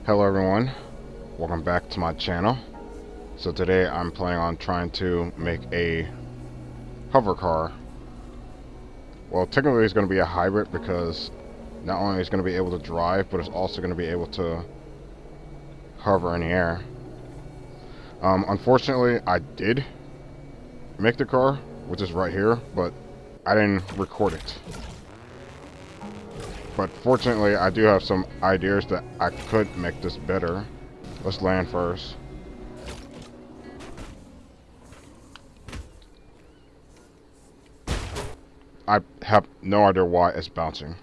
Hello everyone, welcome back to my channel. So today I'm planning on trying to make a hover car. Well, technically it's going to be a hybrid because not only is it going to be able to drive, but it's also going to be able to hover in the air. Unfortunately, I did make the car, which is right here, but I didn't record it. But fortunately, I do have some ideas that I could make this better. Let's land first. I have no idea why it's bouncing.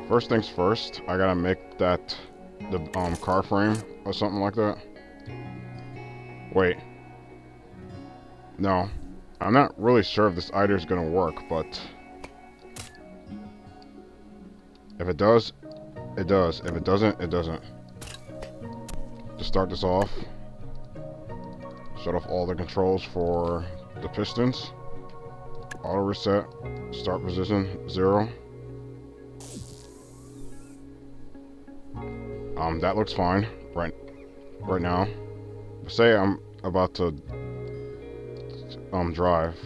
First things first, I gotta make that the car frame or something like that. Wait. No. I'm not really sure if this idea is gonna work, but if it does, it does. If it doesn't, it doesn't. To start this off, shut off all the controls for the pistons. Auto reset. Start position 0. That looks fine right now. Say I'm about to drive.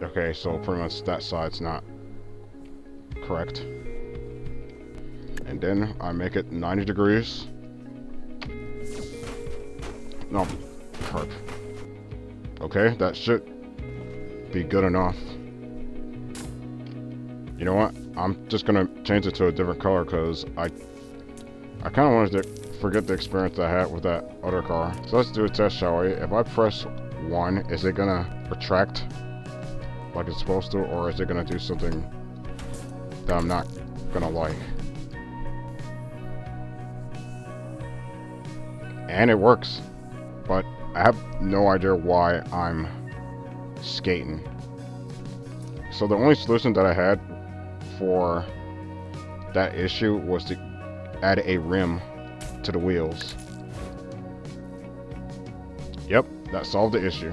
Okay, so pretty much that side's not correct. And then I make it 90 degrees. No, curb. Okay, that should be good enough. You know what? I'm just gonna change it to a different color because I kind of wanted to forget the experience I had with that other car. So let's do a test, shall we? If I press 1, is it gonna retract like it's supposed to, or is it gonna do something that I'm not gonna like? And it works, but I have no idea why I'm skating. So the only solution that I had for that issue was to add a rim to the wheels. Yep, that solved the issue.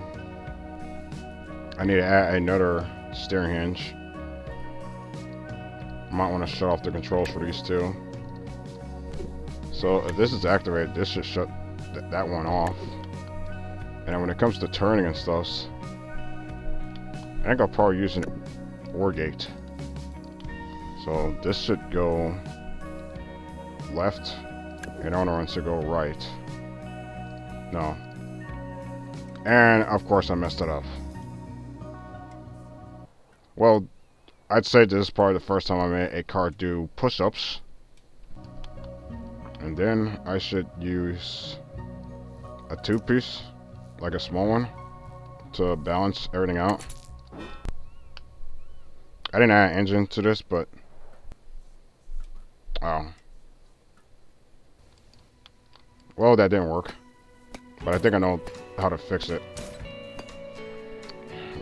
I need to add another steering hinge. Might want to shut off the controls for these two. So if this is activated, this should shut that one off. And then when it comes to turning and stuff, I think I'll probably use an OR gate. So this should go left, and other one should go right. No. And of course I messed it up. Well, I'd say this is probably the first time I made a car do push-ups. And then I should use a 2-piece, like a small one, to balance everything out. I didn't add an engine to this, but oh. Well, that didn't work. But I think I know how to fix it.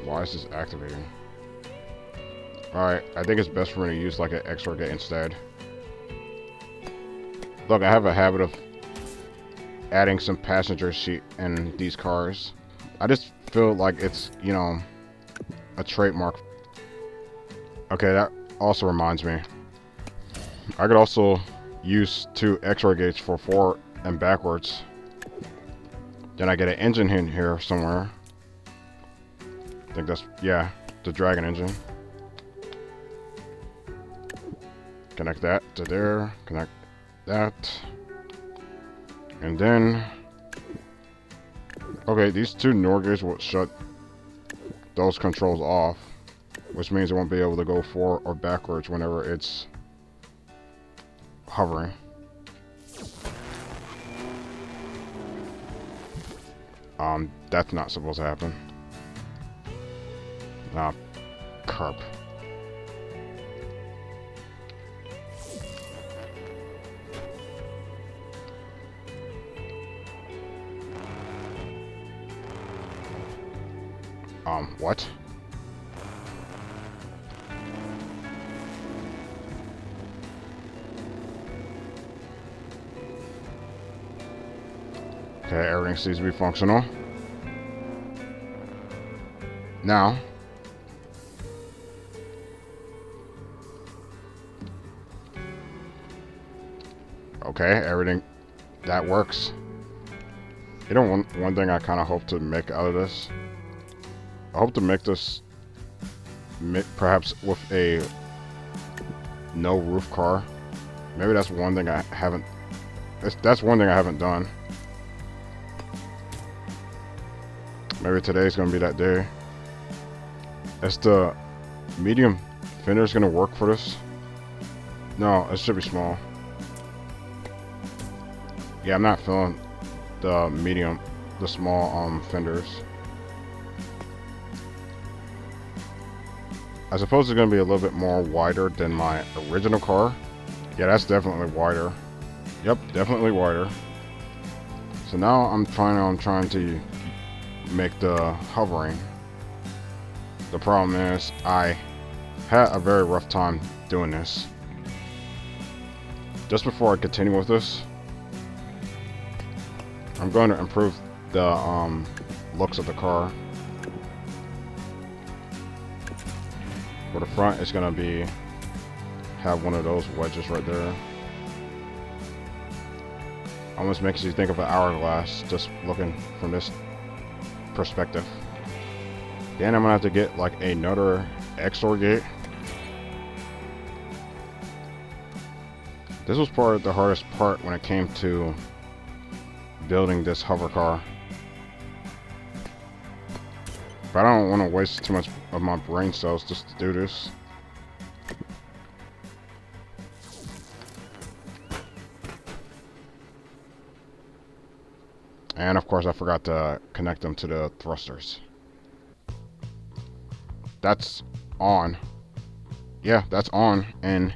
Why is this activating? Alright, I think it's best for me to use like an XOR gate instead. Look, I have a habit of adding some passenger seat in these cars. I just feel like it's, you know, a trademark. Okay, that also reminds me. I could also use 2 XOR gates for forward and backwards. Then I get an engine in here somewhere. I think that's, yeah, the Dragon engine. Connect that to there, connect that. And then, okay, these 2 NOR gates will shut those controls off, which means it won't be able to go forward or backwards whenever it's hovering. That's not supposed to happen. Ah, carp. What? Okay, everything seems to be functional. Now, Okay, everything that works. You know, one thing I kind of hope to make out of this. I hope to make this perhaps with a no roof car. Maybe that's one thing I haven't. That's one thing I haven't done. Maybe today's gonna be that day. Is the medium fenders gonna work for this? No, it should be small. Yeah, I'm not feeling the medium, the small fenders. I suppose it's gonna be a little bit more wider than my original car. Yeah, that's definitely wider. Yep, definitely wider. So now I'm trying to make the hovering. The problem is I had a very rough time doing this. Just before I continue with this, I'm going to improve the looks of the car. For the front, it's going to have one of those wedges right there. Almost makes you think of an hourglass just looking from this perspective. Then I'm gonna have to get like another XOR gate. This was probably the hardest part when it came to building this hover car. But I don't want to waste too much of my brain cells just to do this. And of course I forgot to connect them to the thrusters. That's on. Yeah, that's on, and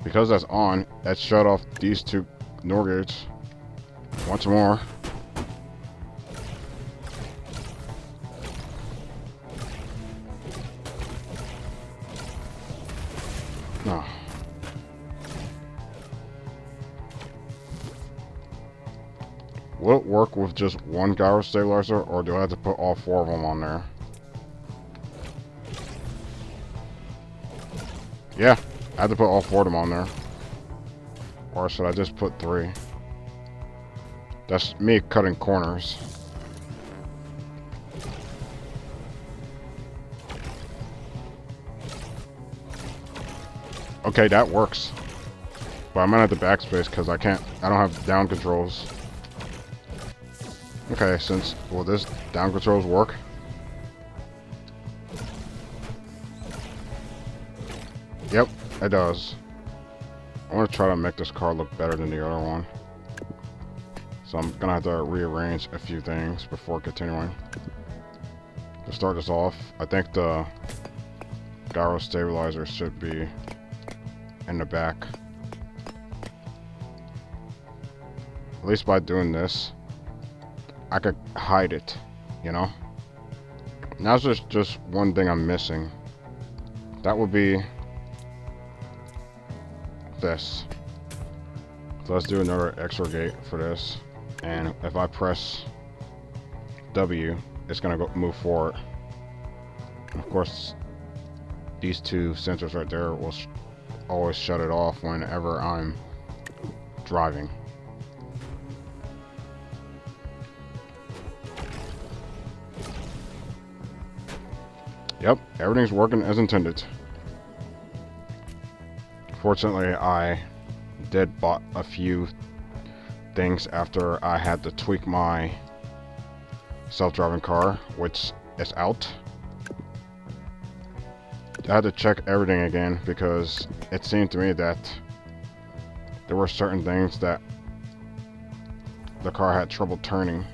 because that's on, that shut off these two NOR gates. Once more. No. Will it work with just one gyro stabilizer, or do I have to put all four of them on there? Yeah, I have to put all four of them on there. Or should I just put 3? That's me cutting corners. Okay, that works. But I'm gonna have to backspace because I don't have down controls. Okay, will this down controls work? Yep, it does. I want to try to make this car look better than the other one. So I'm gonna have to rearrange a few things before continuing. To start this off, I think the gyro stabilizer should be in the back. At least by doing this, I could hide it, you know? Now there's just one thing I'm missing. That would be this. So let's do another XOR gate for this. And if I press W, it's gonna move forward. And of course, these two sensors right there will always shut it off whenever I'm driving. Yep, everything's working as intended. Fortunately, I did bought a few things after I had to tweak my self-driving car, which is out. I had to check everything again because it seemed to me that there were certain things that the car had trouble turning.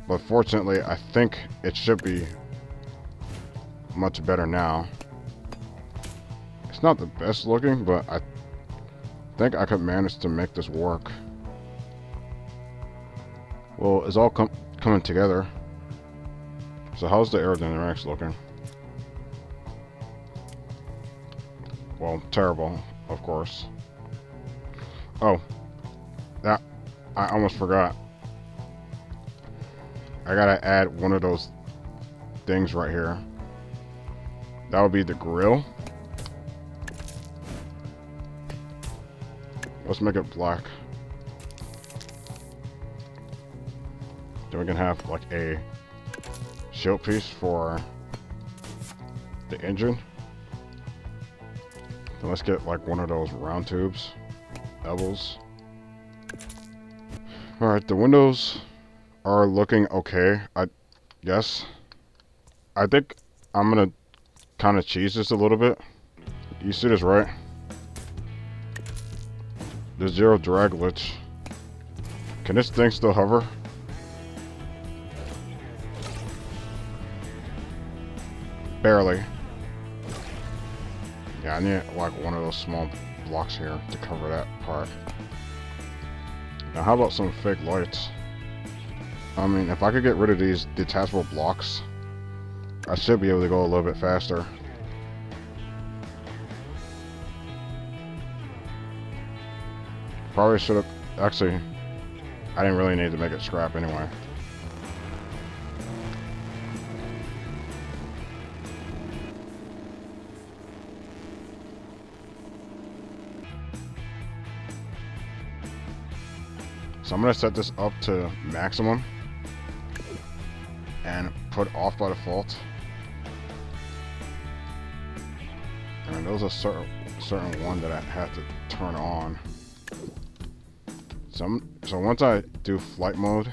But fortunately, I think it should be much better now. It's not the best looking, but I think I could manage to make this work. Well, it's all coming together. So how's the aerodynamics looking? Well, terrible, of course. Oh, that I almost forgot. I gotta add one of those things right here. That would be the grill. Let's make it black. Then we can have like a shield piece for the engine. Then let's get like one of those round tubes, elbows. Alright, the windows are looking okay, I guess. I think I'm gonna kind of cheese this a little bit. You see this, right? The zero drag glitch. Can this thing still hover? Barely. Yeah, I need like one of those small blocks here to cover that part. Now how about some fake lights? I mean, if I could get rid of these detachable blocks, I should be able to go a little bit faster. Probably should have... Actually, I didn't really need to make it scrap anyway. So I'm going to set this up to maximum and put off by default. And there's a certain one that I have to turn on. So once I do flight mode,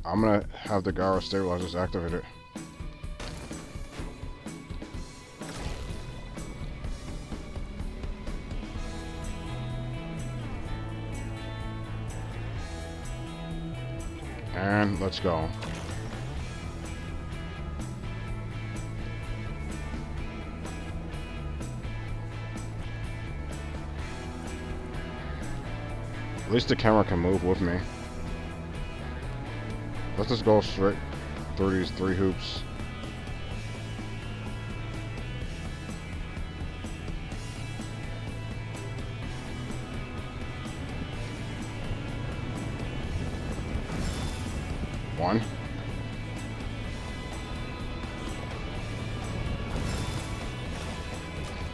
I'm going to have the gyro stabilizers activated. And let's go. At least the camera can move with me. Let's just go straight through these 3 hoops. One.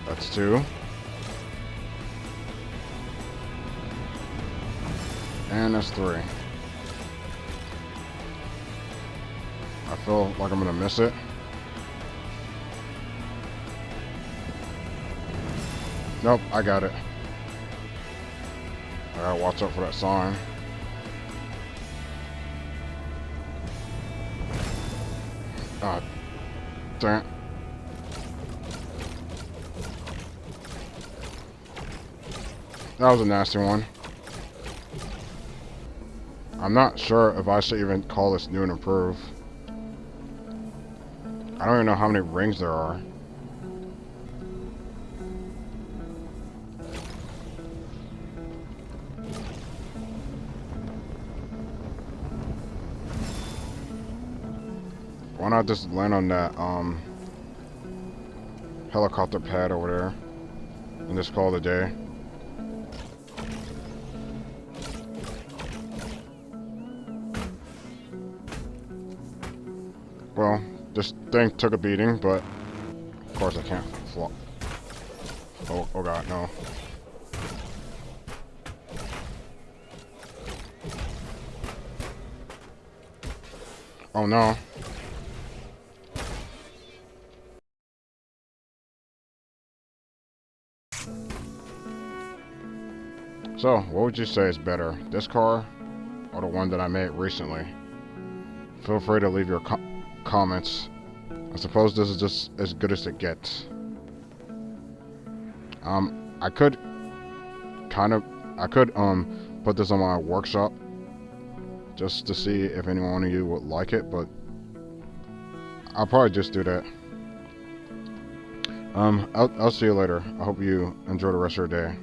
That's 2. And that's 3. I feel like I'm gonna miss it. Nope, I got it. I gotta watch out for that sign. Ah, dang it. That was a nasty one. I'm not sure if I should even call this new and improved. I don't even know how many rings there are. Why not just land on that helicopter pad over there and just call it a day? Well, this thing took a beating, but of course I can't flop. Oh god, no. Oh no. So, what would you say is better, this car or the one that I made recently? Feel free to leave your comments. I suppose this is just as good as it gets. I could put this on my workshop just to see if anyone of you would like it, but I'll probably just do that. I'll see you later. I hope you enjoy the rest of your day.